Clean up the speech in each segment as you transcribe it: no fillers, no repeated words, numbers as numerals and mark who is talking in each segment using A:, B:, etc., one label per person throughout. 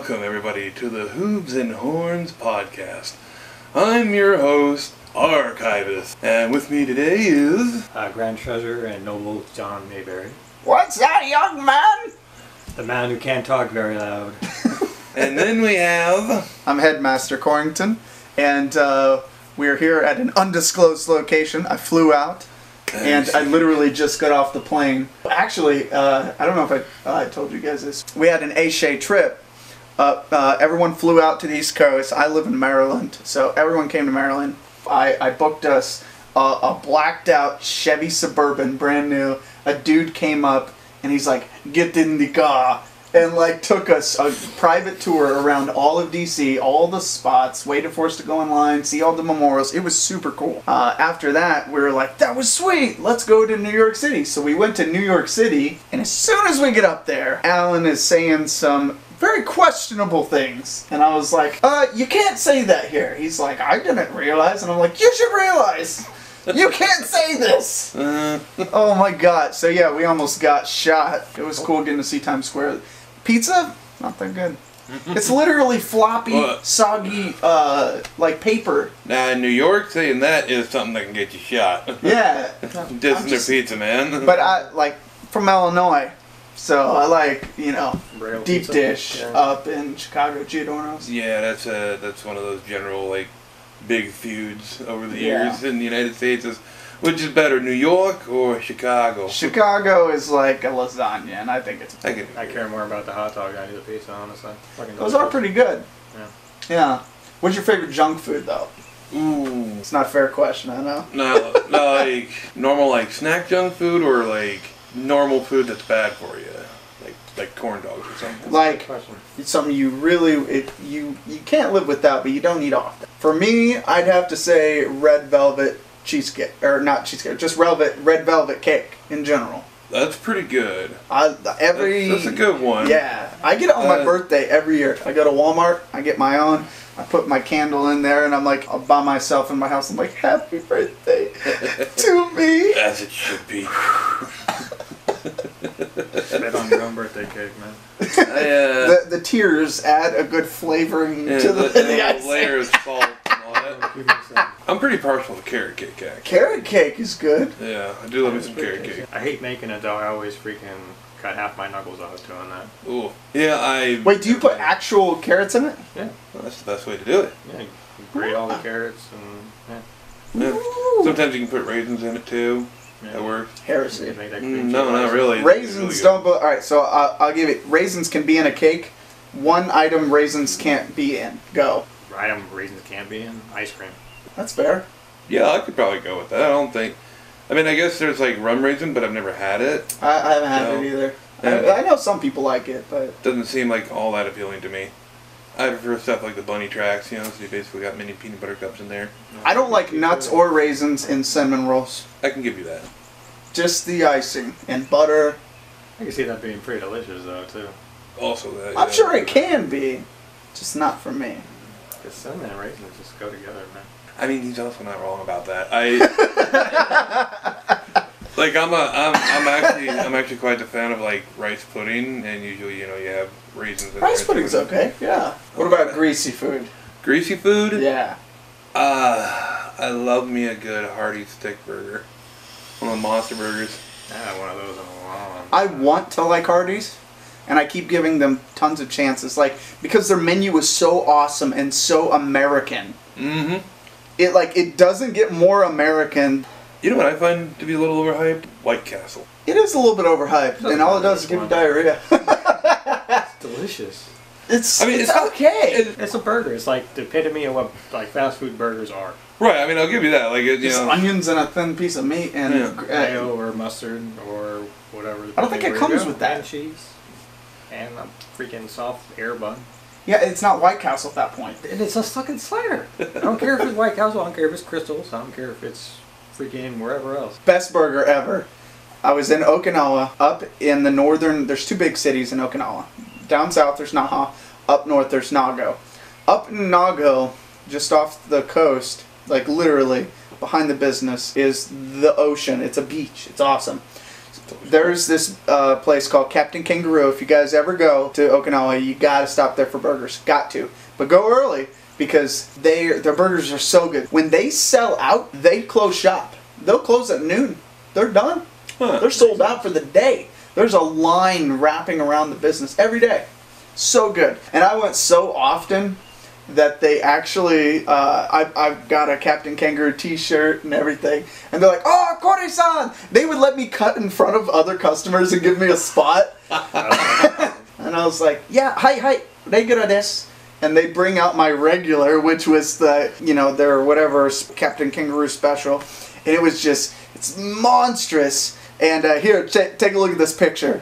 A: Welcome, everybody, to the Hooves and Horns podcast. I'm your host, Archivist, and with me today is...
B: Grand Treasurer and Noble John Mayberry.
C: What's that, young man?
B: The man who can't talk very loud.
A: And then we have...
C: I'm Headmaster Corrington, and we're here at an undisclosed location. I flew out, and I literally just got off the plane. Actually, I don't know if I told you guys this. We had an A-Shay trip. Everyone flew out to the East Coast. I live in Maryland, so everyone came to Maryland. I booked us a blacked out Chevy Suburban, brand new. A dude came up, and he's like, "Get in the car." And like took us a private tour around all of DC, all the spots, waited for us to go in line, see all the memorials. It was super cool. After that, we were like, that was sweet, let's go to New York City. So we went to New York City, and as soon as we get up there, Alan is saying some very questionable things. And I was like, you can't say that here. He's like, I didn't realize. And I'm like, you should realize. You can't say this! Oh my god. So yeah, we almost got shot. It was cool getting to see Times Square. Pizza? Not that good. It's literally floppy, soggy, like paper.
A: Now, in New York, saying that is something that can get you shot.
C: Yeah.
A: Dissing their pizza, man.
C: But I, like, from Illinois. So I like, you know,
B: Rail
C: deep
B: pizza.
C: dish
B: Yeah.
C: up in Chicago, Giordano's.
A: Yeah, that's one of those general, like, big feuds over the
C: Yeah.
A: years in the United States. Which is better, New York or Chicago?
C: Chicago is like a lasagna, and I think it's...
B: I care more about the hot dog than I do the pizza, honestly.
C: Those are pretty good.
B: Yeah.
C: Yeah. What's your favorite junk food, though?
A: Ooh.
C: It's not a fair question, I know.
A: No, like, normal, like, snack junk food or, like, normal food that's bad for you? Like corn dogs or something?
C: Like, it's something you really, you can't live without, but you don't eat often. For me, I'd have to say red velvet cheesecake, or not cheesecake, just red velvet cake in general.
A: That's pretty good.
C: That's
A: a good one.
C: Yeah, I get it on my birthday every year. I go to Walmart, I get my own, I put my candle in there, and I'm like, all by myself in my house. I'm like, happy birthday to me.
A: As it should be.
B: Spit on your own birthday cake, man.
C: The tears add a good flavoring to the icing.
A: Layers of salt and all that. I'm pretty partial to carrot cake, actually.
C: Carrot cake is good.
A: Yeah, I do love me some carrot cake.
B: I hate making it, though. I always freaking cut half my knuckles off doing that.
A: Ooh. Yeah,
C: Wait, do you put actual carrots in it?
B: Yeah.
A: Well, that's the best way to do it.
B: Yeah, you grate all the carrots and,
A: Yeah. Sometimes you can put raisins in it, too.
B: yeah.
A: That works.
C: Heresy.
B: Make that
A: No, not really.
C: Raisins don't... Alright, so I'll give it... Raisins can be in a cake. One item raisins can't be in. Go.
B: Item raisins can't be in? Ice cream.
C: That's fair.
A: Yeah, I could probably go with that. I don't think... I mean, I guess there's, like, rum raisin, but I've never had it.
C: I haven't had it either.
A: Yeah.
C: I know some people like it, but...
A: Doesn't seem like all that appealing to me. I prefer stuff like the bunny tracks, you know, so you basically got mini peanut butter cups in there.
C: I don't like nuts or raisins in cinnamon rolls.
A: I can give you that.
C: Just the icing and butter.
B: I can see that being pretty delicious, though, too.
A: Also that.
C: I'm sure it can be, just not for me.
B: Because cinnamon and raisins just go together, man.
A: I mean, he's also not wrong about that. Like I'm actually quite a fan of like rice pudding, and usually you know you have raisins. In
C: Rice pudding's okay. Yeah. What about greasy food?
A: Greasy food?
C: Yeah.
A: I love me a good hearty stick burger. One of the Monster Burgers.
B: I haven't had one of those in a while.
C: I want to like Hardee's, and I keep giving them tons of chances, like because their menu is so awesome and so American.
A: Mm-hmm.
C: It doesn't get more American.
A: You know what I find to be a little overhyped? White Castle.
C: It is a little bit overhyped, and all it does is give you diarrhea.
B: It's delicious.
C: It's
A: it's
C: okay.
B: It's a burger. It's like the epitome of what like fast food burgers are.
A: Right. I mean, I'll give you that. Like you
C: Just
A: know,
C: onions and a thin piece of meat and
B: Mayo or mustard or whatever.
C: I don't think it comes with that.
B: And cheese. And a freaking soft air bun.
C: Yeah, it's not White Castle at that point.
B: And it's a fucking slider. I don't care if it's White Castle. I don't care if it's Crystals. I don't care if it's freaking wherever else.
C: Best burger ever. I was in Okinawa, up in the northern, there's two big cities in Okinawa. Down south there's Naha, up north there's Nago. Up in Nago, just off the coast, like literally behind the business, is the ocean. It's a beach. It's awesome. There's this place called Captain Kangaroo. If you guys ever go to Okinawa, you gotta stop there for burgers. Got to. But go early because their burgers are so good. When they sell out, they close shop. They'll close at noon. They're done.
A: Huh.
C: They're sold out for the day. There's a line wrapping around the business every day. So good. And I went so often that they actually, I've got a Captain Kangaroo t-shirt and everything. And they're like, oh, Kori-san! They would let me cut in front of other customers and give me a spot. And I was like, yeah, hi, regular desu. And they bring out my regular, which was the, their whatever Captain Kangaroo special. And it was just, it's monstrous. And here, take a look at this picture.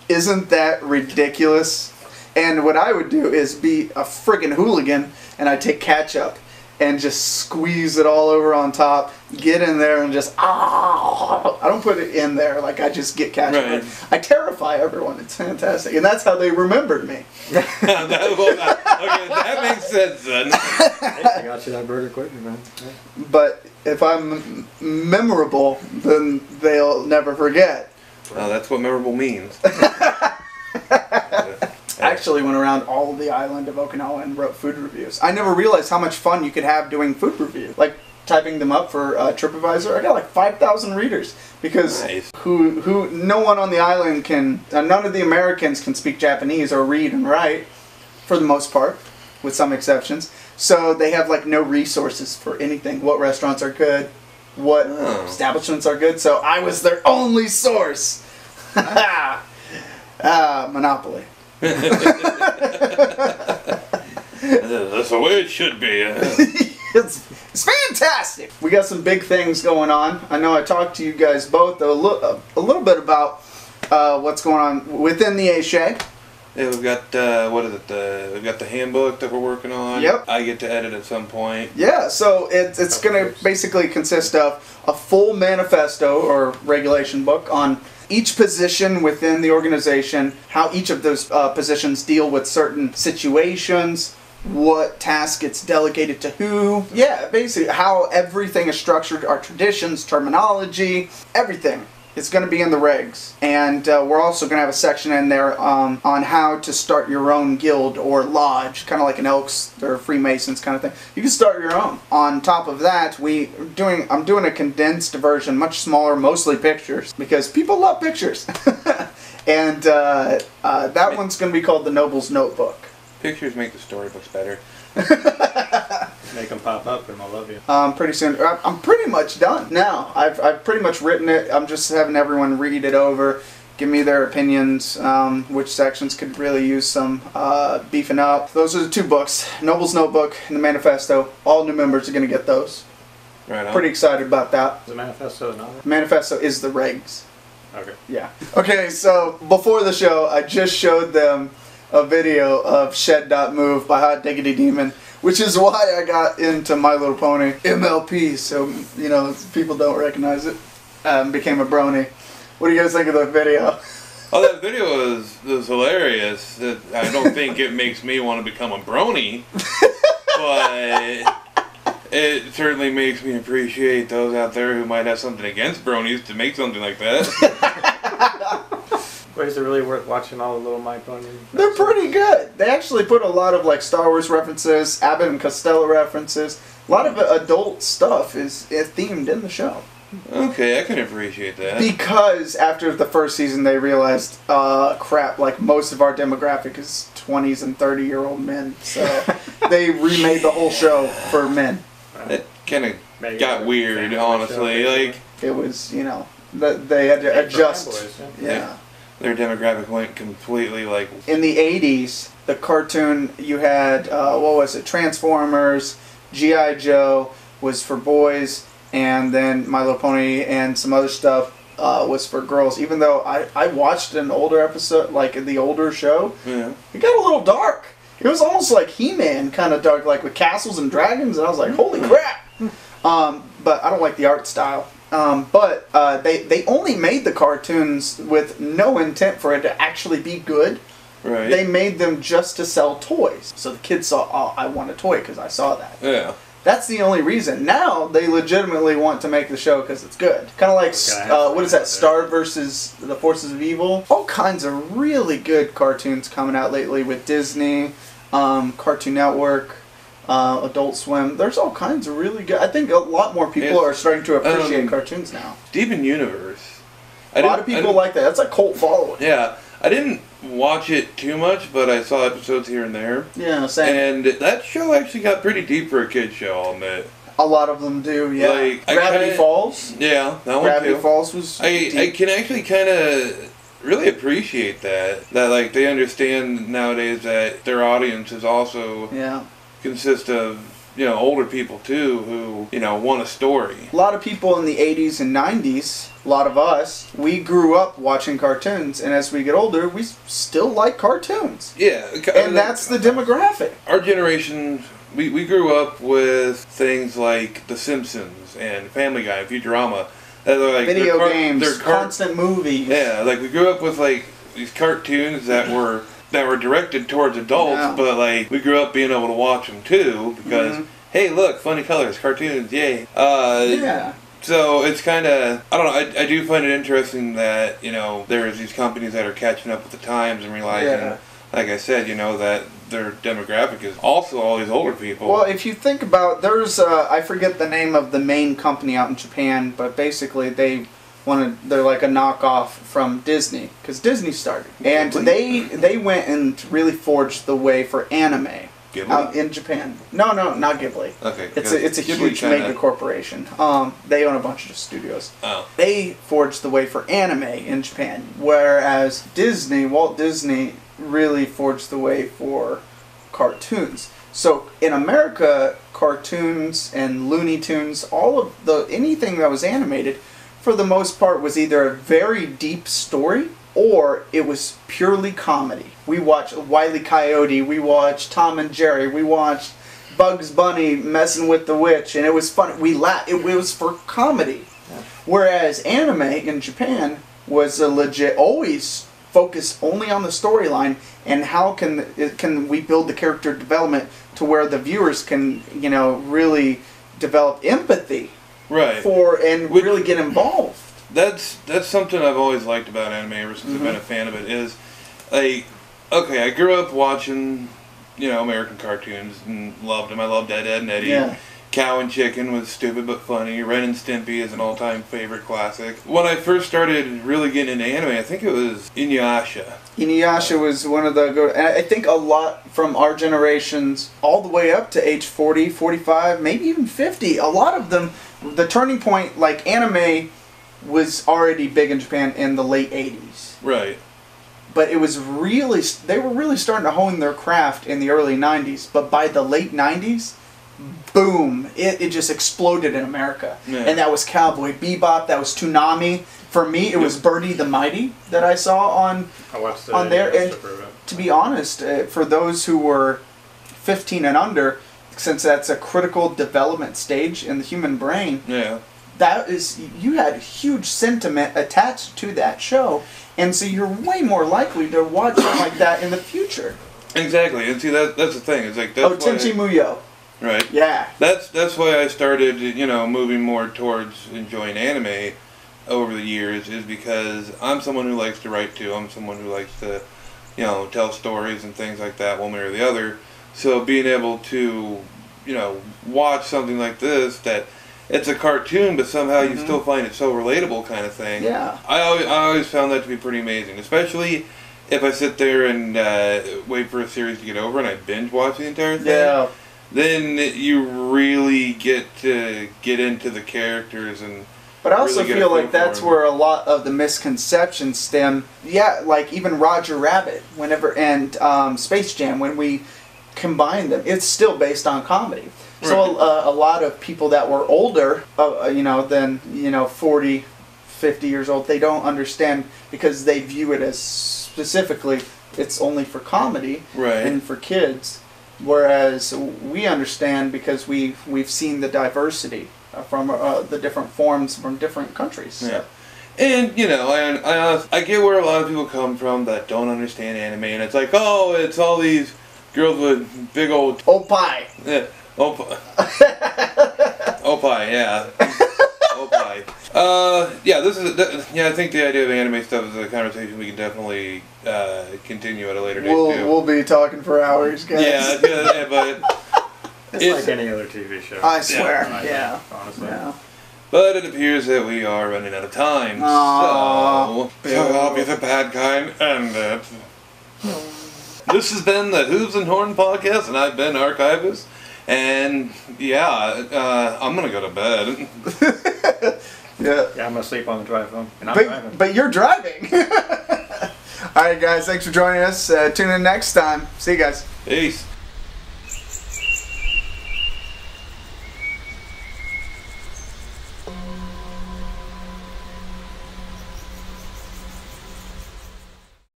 C: Isn't that ridiculous? And what I would do is be a friggin' hooligan, and I'd take ketchup and just squeeze it all over on top, get in there and just, I don't put it in there, like I just get ketchup.
A: Right.
C: I terrify everyone. It's fantastic. And that's how they remembered me.
A: Okay, that makes sense then.
B: I got you that burger quick, man. Yeah.
C: But if I'm memorable, then they'll never forget.
A: Oh, that's what memorable means.
C: I actually went around all of the island of Okinawa and wrote food reviews. I never realized how much fun you could have doing food reviews. Like typing them up for TripAdvisor, I got like 5,000 readers because
A: Nice.
C: who no one on the island can, none of the Americans can speak Japanese or read and write, for the most part, with some exceptions. So they have like no resources for anything. What restaurants are good, what establishments are good. So I was their only source. Monopoly.
A: That's the way it should be.
C: It's fantastic. We got some big things going on. I know I talked to you guys both a little bit about what's going on within the A-Shed.
A: Yeah, we've got we've got the handbook that we're working on.
C: Yep.
A: I get to edit at some point.
C: Yeah, so it's going to basically consist of a full manifesto or regulation book on each position within the organization, how each of those positions deal with certain situations, what task gets delegated to who. Yeah, basically how everything is structured, our traditions, terminology, everything. It's going to be in the regs. And we're also going to have a section in there on how to start your own guild or lodge, kind of like an Elks or Freemasons kind of thing. You can start your own. On top of that, I'm doing a condensed version, much smaller, mostly pictures, because people love pictures. And that one's going to be called the Noble's Notebook.
A: Pictures make the storybooks better.
B: Make them pop up and I'll love you.
C: Pretty soon. I'm pretty much done now. I've pretty much written it. I'm just having everyone read it over, give me their opinions, which sections could really use some beefing up. Those are the two books, Noble's Notebook and the Manifesto. All new members are going to get those.
A: Right on.
C: Pretty excited about that.
B: Is the manifesto not?
C: Manifesto is the regs.
B: Okay.
C: Yeah. Okay, so before the show, I just showed them a video of Shed.move by Hot Diggity Demon, which is why I got into My Little Pony MLP, so, people don't recognize it. Became a brony. What do you guys think of that video?
A: Oh, that video was hilarious. I don't think it makes me want to become a brony, but it certainly makes me appreciate those out there who might have something against bronies to make something like that.
B: Wait, is it really worth watching all the Little My Pony?
C: They're pretty good. They actually put a lot of Star Wars references, Abbott and Costello references. A lot of adult stuff is themed in the show.
A: Okay, I can appreciate that.
C: Because after the first season they realized, crap, most of our demographic is 20s and 30-year-old men. So they remade the whole show for men.
A: It kind of got weird, honestly.
C: It was, they had to adjust.
B: Boys,
C: Yeah.
A: Their demographic went completely
C: In the 80s, the cartoon, you had, Transformers, G.I. Joe was for boys, and then My Little Pony and some other stuff was for girls. Even though I watched an older episode, the older show,
A: yeah.
C: It got a little dark. It was almost like He-Man kind of dark, with castles and dragons, and I was like, holy crap! But I don't like the art style. But they only made the cartoons with no intent for it to actually be good.
A: Right.
C: They made them just to sell toys. So the kids saw, oh, I want a toy because I saw that.
A: Yeah.
C: That's the only reason. Now they legitimately want to make the show because it's good. Kind of like, what is that, Star versus the Forces of Evil? All kinds of really good cartoons coming out lately with Disney, Cartoon Network, Adult Swim. There's all kinds of really good. I think a lot more people are starting to appreciate cartoons now.
A: Steven Universe.
C: A lot of people like that. That's a cult following.
A: Yeah. I didn't watch it too much, but I saw episodes here and there.
C: Yeah, same.
A: And that show actually got pretty deep for a kid's show, I'll admit.
C: A lot of them do, yeah.
A: Like,
C: Gravity Falls.
A: Yeah, that one
C: Gravity
A: too.
C: Falls was
A: I can actually kind of really appreciate that. That, like, they understand nowadays that their audience is also consists of, you know, older people too who, you know, want a story.
C: A lot of people in the 80s and 90s, a lot of us, we grew up watching cartoons, and as we get older, we still like cartoons.
A: Yeah.
C: And that's the demographic.
A: Our generation, we grew up with things like The Simpsons and Family Guy and Futurama. Like
C: Video games, constant movies.
A: Yeah, like we grew up with like these cartoons that were directed towards adults, but like we grew up being able to watch them too because hey, look, funny colors, cartoons, yay. So it's kind of, I don't know, I do find it interesting that, you know, there's these companies that are catching up with the times and realizing, like I said, you know, that their demographic is also all these older people.
C: Well, if you think about, there's, I forget the name of the main company out in Japan, but basically they're like a knockoff from Disney, because Disney started. And they went and really forged the way for anime. Out in Japan. No, not Ghibli.
A: Okay.
C: It's a huge mega corporation. They own a bunch of studios.
A: Oh.
C: They forged the way for anime in Japan, whereas Walt Disney, really forged the way for cartoons. So in America, cartoons and Looney Tunes, anything that was animated, for the most part, was either a very deep story or it was purely comedy. We watched Wile E. Coyote, we watched Tom and Jerry, we watched Bugs Bunny messing with the witch, and it was fun. We laughed. It was for comedy. Yeah. Whereas anime in Japan was a legit, always focused only on the storyline and how can we build the character development to where the viewers can, you know, really develop empathy really get involved.
A: That's something I've always liked about anime ever since I've been a fan of it, is like, okay, I grew up watching, you know, American cartoons and loved them. I loved Ed, Edd and Eddy.
C: Yeah.
A: Cow and Chicken was stupid but funny. Ren and Stimpy is an all-time favorite classic. When I first started really getting into anime, I think it was Inuyasha.
C: Inuyasha was one of the and I think a lot from our generations all the way up to age 40, 45, maybe even 50. A lot of them, the turning point, like anime was already big in Japan in the late 80s.
A: Right.
C: But it was they were really starting to hone their craft in the early 90s. But by the late 90s, boom, it just exploded in America. Yeah. And that was Cowboy Bebop, that was Toonami. For me, it was Birdie the Mighty that I saw on there. And to be honest, for those who were 15 and under, since that's a critical development stage in the human brain, you had huge sentiment attached to that show, and so you're way more likely to watch something like that in the future.
A: Exactly, and see that's the thing. It's like
C: Tenchi Muyo.
A: Right.
C: Yeah.
A: That's why I started, you know, moving more towards enjoying anime over the years, is because I'm someone who likes to write too. I'm someone who likes to, you know, tell stories and things like that, one way or the other. So being able to, you know, watch something like this that it's a cartoon, but somehow you still find it so relatable, kind of thing.
C: Yeah.
A: I always found that to be pretty amazing, especially if I sit there and wait for a series to get over and I binge watch the entire thing. Yeah. Then you really get into the characters and.
C: But I also feel like that's where a lot of the misconceptions stem. Yeah, like even Roger Rabbit, and Space Jam, when we combine them, it's still based on comedy. Right. So a lot of people that were older, than 40, 50 years old, they don't understand because they view it as specifically it's only for comedy and for kids. Whereas we understand because we've seen the diversity from the different forms from different countries. So.
A: Yeah. And, you know, I get where a lot of people come from that don't understand anime, and it's like, oh, it's all these girls with big old
C: pie.
A: Yeah. Opie, yeah. Opie. Yeah, I think the idea of anime stuff is a conversation we can definitely continue at a later date too.
C: We'll be talking for hours, guys.
A: Yeah, but
B: it's like any other TV show.
C: I swear,
B: yeah. Honestly.
C: Yeah.
A: But it appears that we are running out of time,
C: Aww.
A: so I'll be the bad guy and end it. This has been the Hooves and Horn podcast, and I've been Archivist. And yeah, I'm gonna go to bed.
C: Yeah,
B: I'm gonna sleep on the drive home, and I'm driving.
C: But you're driving. All right, guys, thanks for joining us. Tune in next time. See you guys.
A: Peace.